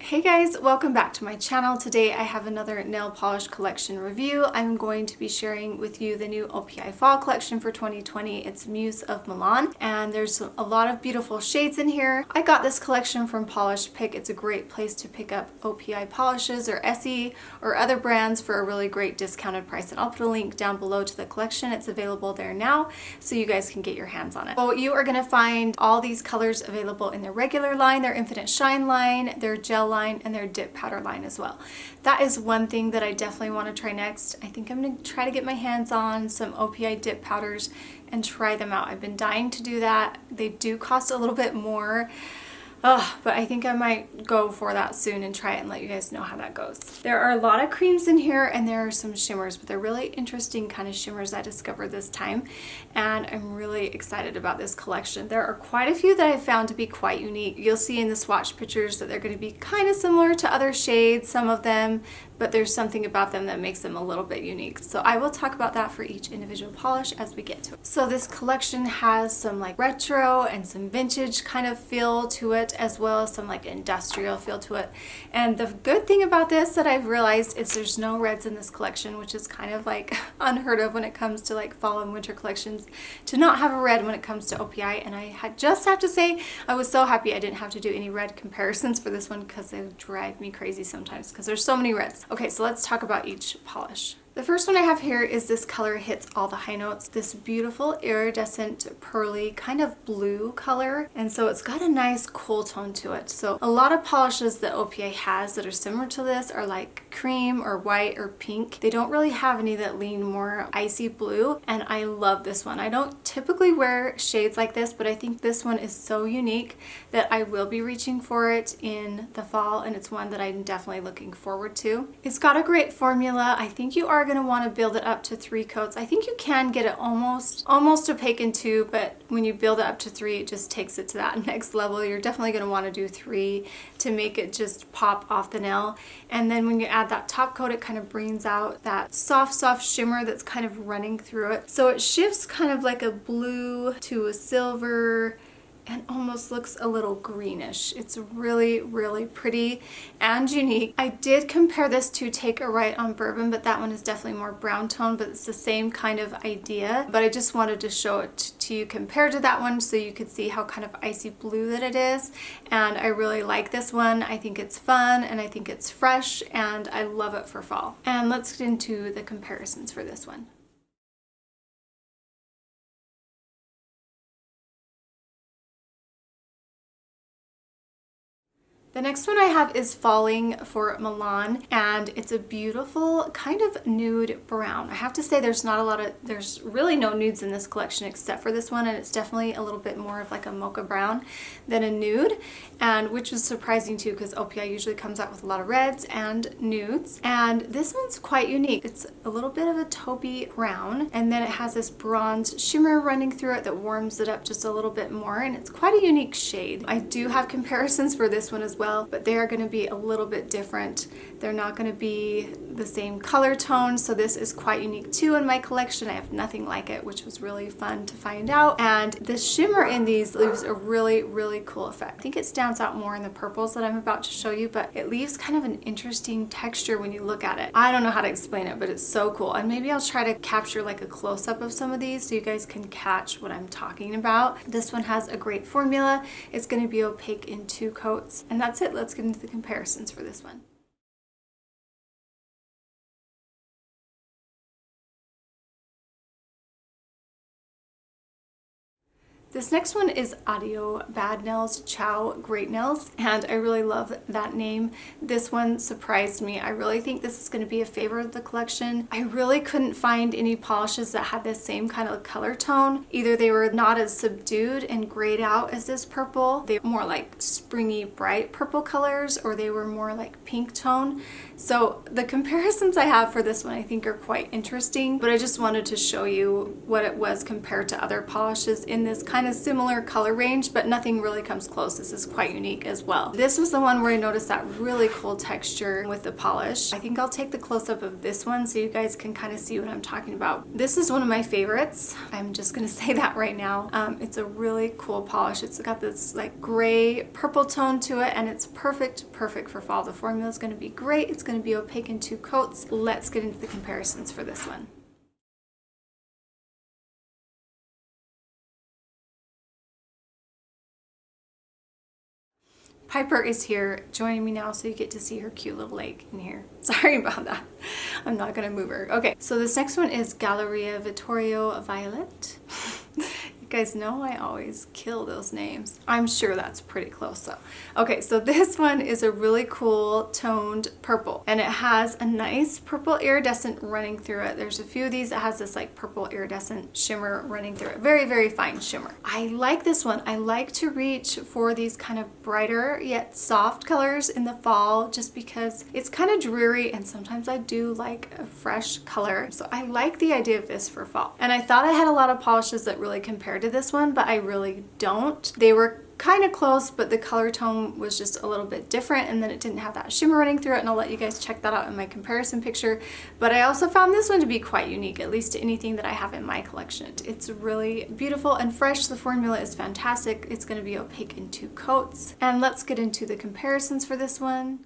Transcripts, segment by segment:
Hey guys, welcome back to my channel. Today I have another nail polish collection review. I'm going to be sharing with you the new OPI Fall collection for 2020. It's Muse of Milan, and there's a lot of beautiful shades in here. I got this collection from Polish Pick. It's a great place to pick up OPI polishes or SE or other brands for a really great discounted price, and I'll put a link down below to the collection. It's available there now so you guys can get your hands on it. So you are going to find all these colors available in their regular line, their Infinite Shine line, their gel line, and their dip powder line as well. That is one thing that I definitely want to try next. I think I'm going to try to get my hands on some OPI dip powders and try them out. I've been dying to do that. They do cost a little bit more. But I think I might go for that soon and try it and let you guys know how that goes. There are a lot of creams in here and there are some shimmers, but they're really interesting kind of shimmers I discovered this time, and I'm really excited about this collection. There are quite a few that I found to be quite unique. You'll see in the swatch pictures that they're going to be kind of similar to other shades, some of them, but there's something about them that makes them a little bit unique. So I will talk about that for each individual polish as we get to it. So this collection has some like retro and some vintage kind of feel to it, as well as some like industrial feel to it. And the good thing about this that I've realized is there's no reds in this collection, which is kind of like unheard of when it comes to like fall and winter collections, to not have a red when it comes to OPI. And I just have to say I was so happy I didn't have to do any red comparisons for this one, because they drive me crazy sometimes because there's so many reds. Okay, so let's talk about each polish. The first one I have here is this color hits all the high notes. This beautiful iridescent pearly kind of blue color, and so it's got a nice cool tone to it. So a lot of polishes that OPI has that are similar to this are like cream or white or pink. They don't really have any that lean more icy blue, and I love this one. I don't typically wear shades like this, but I think this one is so unique that I will be reaching for it in the fall, and it's one that I'm definitely looking forward to. It's got a great formula. I think you are going to want to build it up to 3 coats. I think you can get it almost opaque in 2, but when you build it up to 3, it just takes it to that next level. You're definitely going to want to do 3 to make it just pop off the nail. And then when you add that top coat, it kind of brings out that soft shimmer that's kind of running through it. So it shifts kind of like a blue to a silver and almost looks a little greenish. It's really, really pretty and unique. I did compare this to Take a Rite on Bourbon, but that one is definitely more brown tone, but it's the same kind of idea. But I just wanted to show it to you compared to that one so you could see how kind of icy blue that it is. And I really like this one. I think it's fun and I think it's fresh and I love it for fall. And let's get into the comparisons for this one. The next one I have is Falling for Milan, and it's a beautiful kind of nude brown. I have to say there's really no nudes in this collection except for this one, and it's definitely a little bit more of like a mocha brown than a nude, and which was surprising too because OPI usually comes out with a lot of reds and nudes, and this one's quite unique. It's a little bit of a taupey brown, and then it has this bronze shimmer running through it that warms it up just a little bit more, and it's quite a unique shade. I do have comparisons for this one as well, but they are going to be a little bit different. They're not going to be the same color tone, so this is quite unique too in my collection. I have nothing like it, which was really fun to find out. And the shimmer in these leaves a really, really cool effect. I think it stands out more in the purples that I'm about to show you, but it leaves kind of an interesting texture when you look at it. I don't know how to explain it, but it's so cool. And maybe I'll try to capture like a close-up of some of these so you guys can catch what I'm talking about. This one has a great formula. It's going to be opaque in 2 coats, and that's it. Let's get into the comparisons for this one. This next one is Adio Bad Nails, Ciao Great Nails, and I really love that name. This one surprised me. I really think this is going to be a favorite of the collection. I really couldn't find any polishes that had the same kind of color tone. Either they were not as subdued and grayed out as this purple, they were more like springy bright purple colors, or they were more like pink tone. So the comparisons I have for this one I think are quite interesting, but I just wanted to show you what it was compared to other polishes in this kind kind of similar color range, but nothing really comes close. This is quite unique as well. This was the one where I noticed that really cool texture with the polish. I think I'll take the close-up of this one so you guys can kind of see what I'm talking about. This is one of my favorites. I'm just gonna say that right now. It's a really cool polish. It's got this like gray purple tone to it, and it's perfect for fall. The formula is gonna be great. It's gonna be opaque in 2 coats. Let's get into the comparisons for this one. Piper is here joining me now, so you get to see her cute little leg in here. Sorry about that. I'm not gonna move her. Okay, so this next one is Galleria Vittoro Violet. You guys know I always kill those names. I'm sure that's pretty close though. Okay, so this one is a really cool toned purple, and it has a nice purple iridescent running through it. There's a few of these that has this like purple iridescent shimmer running through it. Very fine shimmer. I like this one. I like to reach for these kind of brighter yet soft colors in the fall, just because it's kind of dreary and sometimes I do like a fresh color. So I like the idea of this for fall. And I thought I had a lot of polishes that really compared to this one, but I really don't. They were kind of close, but the color tone was just a little bit different, and then it didn't have that shimmer running through it, and I'll let you guys check that out in my comparison picture. But I also found this one to be quite unique, at least to anything that I have in my collection. It's really beautiful and fresh. The formula is fantastic. It's going to be opaque in 2 coats. And let's get into the comparisons for this one.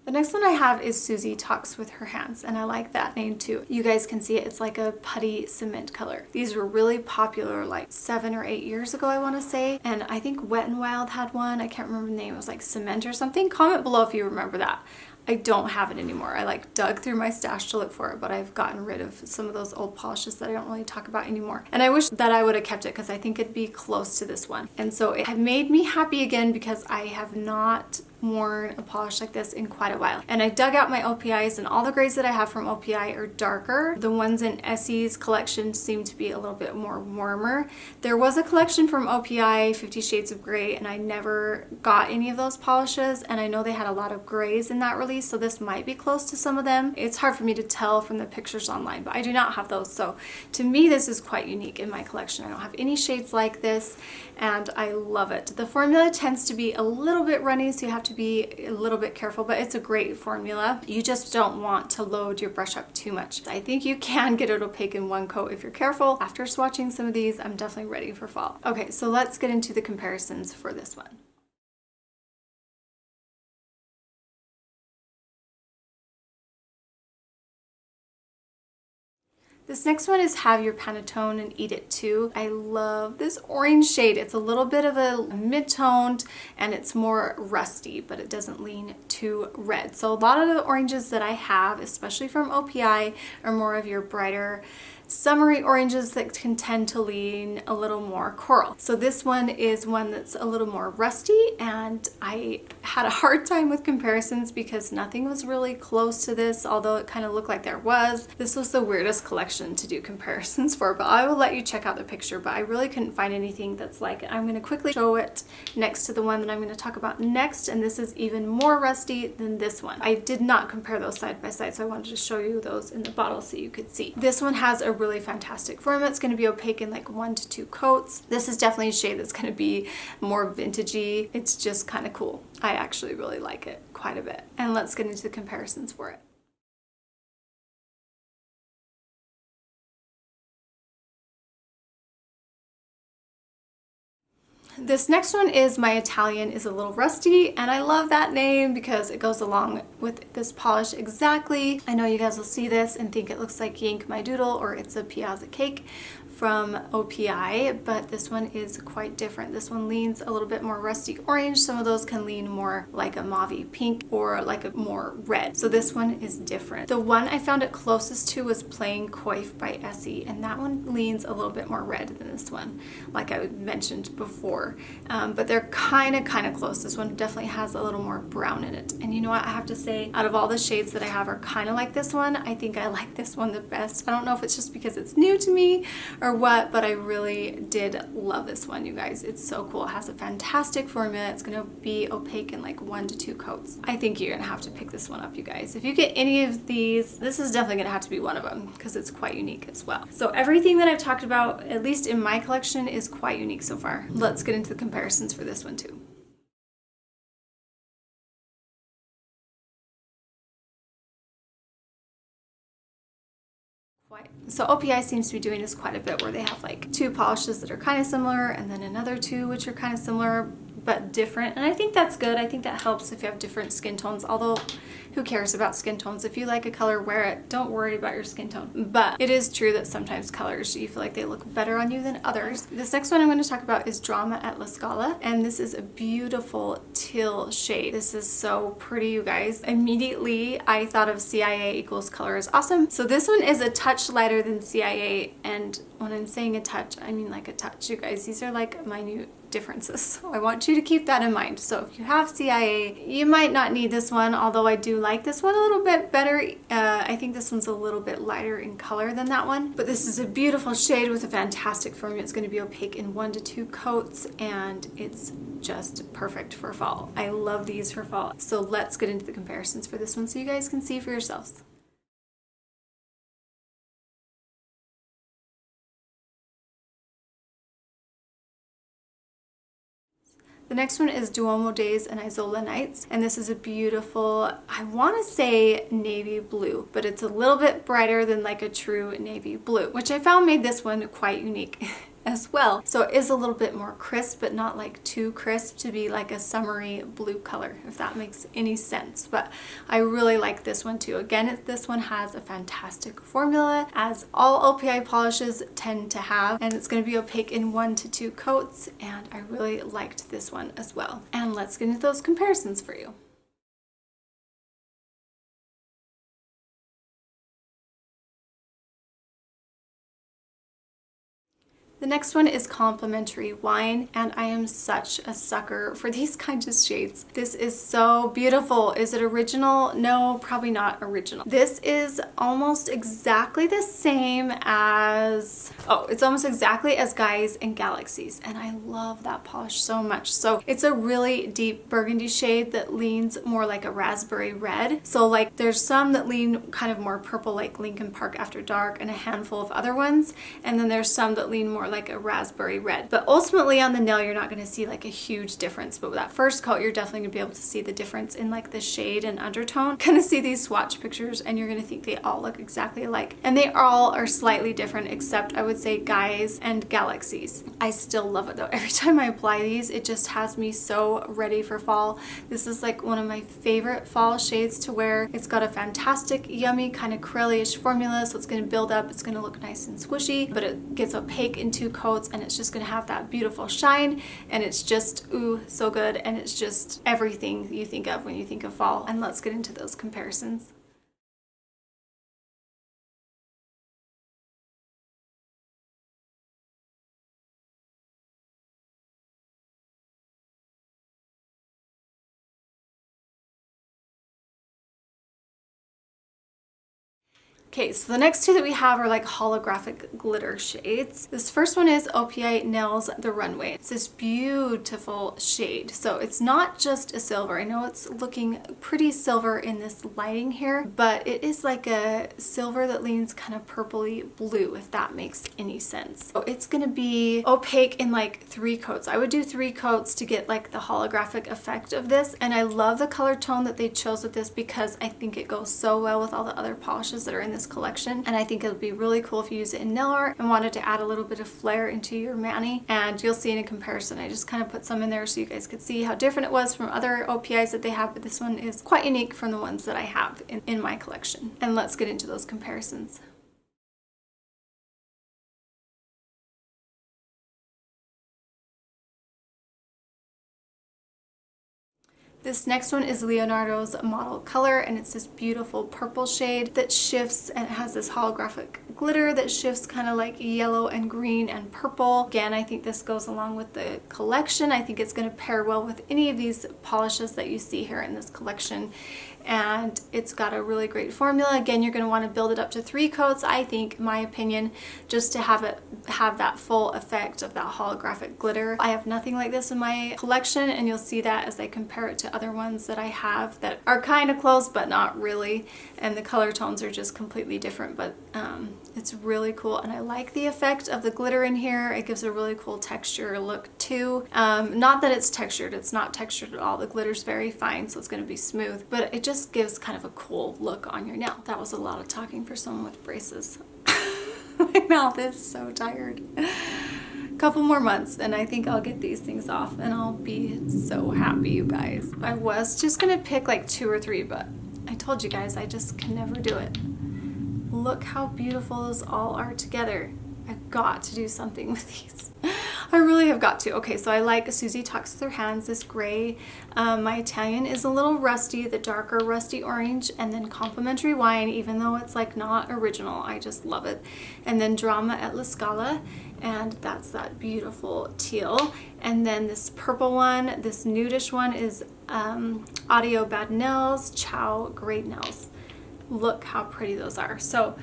The next one I have is Suzi Talks with Her Hands, and I like that name too. You guys can see it. It's like a putty cement color. These were really popular like 7 or 8 years ago, I want to say, and I think Wet n Wild had one. I can't remember the name. It was like cement or something. Comment below if you remember that. I don't have it anymore. I like dug through my stash to look for it, but I've gotten rid of some of those old polishes that I don't really talk about anymore. And I wish that I would have kept it because I think it'd be close to this one. And so it had made me happy again because I have not worn a polish like this in quite a while. And I dug out my OPIs, and all the grays that I have from OPI are darker. The ones in Essie's collection seem to be a little bit more warmer. There was a collection from OPI, 50 Shades of Grey, and I never got any of those polishes, and I know they had a lot of grays in that release, so this might be close to some of them. It's hard for me to tell from the pictures online, but I do not have those, so to me this is quite unique in my collection. I don't have any shades like this, and I love it. The formula tends to be a little bit runny, so you have to be a little bit careful, but it's a great formula. You just don't want to load your brush up too much. I think you can get it opaque in 1 coat if you're careful. After swatching some of these, I'm definitely ready for fall. Okay, so let's get into the comparisons for this one. This next one is Have Your Panettone and Eat It Too. I love this orange shade. It's a little bit of a mid-toned and it's more rusty, but it doesn't lean too red. So a lot of the oranges that I have, especially from OPI, are more of your brighter summery oranges that can tend to lean a little more coral. So this one is one that's a little more rusty, and I had a hard time with comparisons because nothing was really close to this, although it kind of looked like there was. This was the weirdest collection to do comparisons for, but I will let you check out the picture, but I really couldn't find anything that's like it. I'm going to quickly show it next to the one that I'm going to talk about next, and this is even more rusty than this one. I did not compare those side by side, so I wanted to show you those in the bottle so you could see. This one has a really fantastic formula. It's going to be opaque in like 1 to 2 coats. This is definitely a shade that's going to be more vintagey. It's just kind of cool. I actually really like it quite a bit. And let's get into the comparisons for it. This next one is My Italian is a Little Rusty, and I love that name because it goes along with this polish exactly. I know you guys will see this and think it looks like Yank My Doodle or It's a Piazza Cake from OPI, but this one is quite different. This one leans a little bit more rusty orange. Some of those can lean more like a mauve pink or like a more red. So this one is different. The one I found it closest to was Plain Coif by Essie, and that one leans a little bit more red than this one, like I mentioned before. But they're kind of close. This one definitely has a little more brown in it. And you know what, I have to say, out of all the shades that I have are kind of like this one, I think I like this one the best. I don't know if it's just because it's new to me or what, but I really did love this one, you guys. It's so cool. It has a fantastic formula. It's gonna be opaque in like 1 to 2 coats. I think you're gonna have to pick this one up, you guys. If you get any of these, this is definitely gonna have to be one of them because it's quite unique as well. So everything that I've talked about, at least in my collection, is quite unique so far. Let's get into the comparisons for this one too. So OPI seems to be doing this quite a bit, where they have like 2 polishes that are kind of similar and then another 2 which are kind of similar but different, and I think that's good. I think that helps if you have different skin tones, although who cares about skin tones? If you like a color, wear it. Don't worry about your skin tone. But it is true that sometimes colors, you feel like they look better on you than others. This next one I'm going to talk about is Drama at La Scala, and this is a beautiful teal shade. This is so pretty, you guys. Immediately I thought of CIA equals color is awesome. So this one is a touch lighter than CIA, and when I'm saying a touch, I mean like a touch, you guys. These are like minute differences, so I want you to keep that in mind. So if you have CIA, you might not need this one, although I do like this one a little bit better. I think this one's a little bit lighter in color than that one, but this is a beautiful shade with a fantastic formula. It's going to be opaque in 1 to 2 coats, and it's just perfect for fall. I love these for fall. So let's get into the comparisons for this one so you guys can see for yourselves. The next one is Duomo Days and Isola Nights, and this is a beautiful, I want to say navy blue, but it's a little bit brighter than like a true navy blue, which I found made this one quite unique as well. So it is a little bit more crisp, but not like too crisp to be like a summery blue color, if that makes any sense. But I really like this one too. Again, this one has a fantastic formula, as all OPI polishes tend to have, and it's going to be opaque in 1 to 2 coats, and I really liked this one as well. And let's get into those comparisons for you. The next one is Complimentary Wine, and I am such a sucker for these kinds of shades. This is so beautiful. Is it original? No, probably not original. This is almost exactly the same as, it's almost exactly as Guys and Galaxies, and I love that polish so much. So it's a really deep burgundy shade that leans more like a raspberry red. So like there's some that lean kind of more purple, like Lincoln Park After Dark, and a handful of other ones, and then there's some that lean more like a raspberry red. But ultimately on the nail you're not going to see like a huge difference, but with that first coat you're definitely going to be able to see the difference in like the shade and undertone. Kind of see these swatch pictures and you're going to think they all look exactly alike, and they all are slightly different, except I would say Guys and Galaxies. I still love it though. Every time I apply these, it just has me so ready for fall. This is like one of my favorite fall shades to wear. It's got a fantastic yummy kind of corally-ish formula, so it's going to build up, it's going to look nice and squishy, but it gets opaque in 2 coats, and it's just going to have that beautiful shine, and it's just ooh so good, and it's just everything you think of when you think of fall. And let's get into those comparisons. Okay, so the next 2 that we have are like holographic glitter shades. This first one is OPI Nails the Runway. It's this beautiful shade. So it's not just a silver. I know it's looking pretty silver in this lighting here, but it is like a silver that leans kind of purpley blue, if that makes any sense. So it's gonna be opaque in like 3 coats. I would do 3 coats to get like the holographic effect of this, and I love the color tone that they chose with this because I think it goes so well with all the other polishes that are in this collection, and I think it would be really cool if you use it in nail art and wanted to add a little bit of flair into your mani. And you'll see in a comparison, I just kind of put some in there so you guys could see how different it was from other OPIs that they have, but this one is quite unique from the ones that I have in my collection. And let's get into those comparisons. This next one is Leonardo's Model Color, and it's this beautiful purple shade that shifts, and it has this holographic glitter that shifts kind of like yellow and green and purple. Again, I think this goes along with the collection. I think it's going to pair well with any of these polishes that you see here in this collection. and it's got a really great formula. Again, you're going to want to build it up to 3 coats, I think, in my opinion, just to have that full effect of that holographic glitter. I have nothing like this in my collection, and you'll see that as I compare it to other ones that I have that are kind of close but not really, and the color tones are just completely different, but it's really cool, and I like the effect of the glitter in here. It gives a really cool texture look too. Not that it's textured, it's not textured at all. The glitter's very fine, so it's going to be smooth, but it just gives kind of a cool look on your nail. That was a lot of talking for someone with braces. My mouth is so tired. Couple more months and I think I'll get these things off and I'll be so happy, you guys. I was just gonna pick like 2 or 3, but I told you guys I just can never do it. Look how beautiful those all are together. I've got to do something with these. I really have got to. Okay, so I like Suzi Talks with Her Hands, this gray. My Italian is a little rusty, the darker rusty orange, and then Complimentary Wine, even though it's like not original, I just love it. And then Drama at La Scala, and that's that beautiful teal. And then this purple one, this nudish one is Audio Bad Nails, Ciao Great Nails. Look how pretty those are. So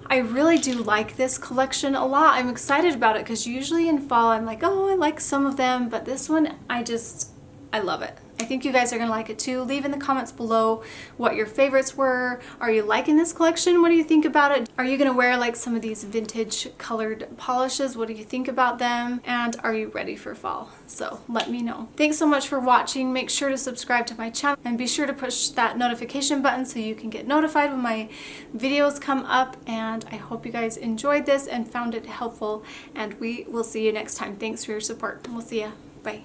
I really do like this collection a lot. I'm excited about it because usually in fall I'm like, oh, I like some of them, but this one I love it. I think you guys are gonna like it too. Leave in the comments below what your favorites were. Are you liking this collection? What do you think about it? Are you gonna wear like some of these vintage colored polishes? What do you think about them? And are you ready for fall? So let me know. Thanks so much for watching. Make sure to subscribe to my channel and be sure to push that notification button so you can get notified when my videos come up. And I hope you guys enjoyed this and found it helpful, and we will see you next time. Thanks for your support. We'll see ya. Bye.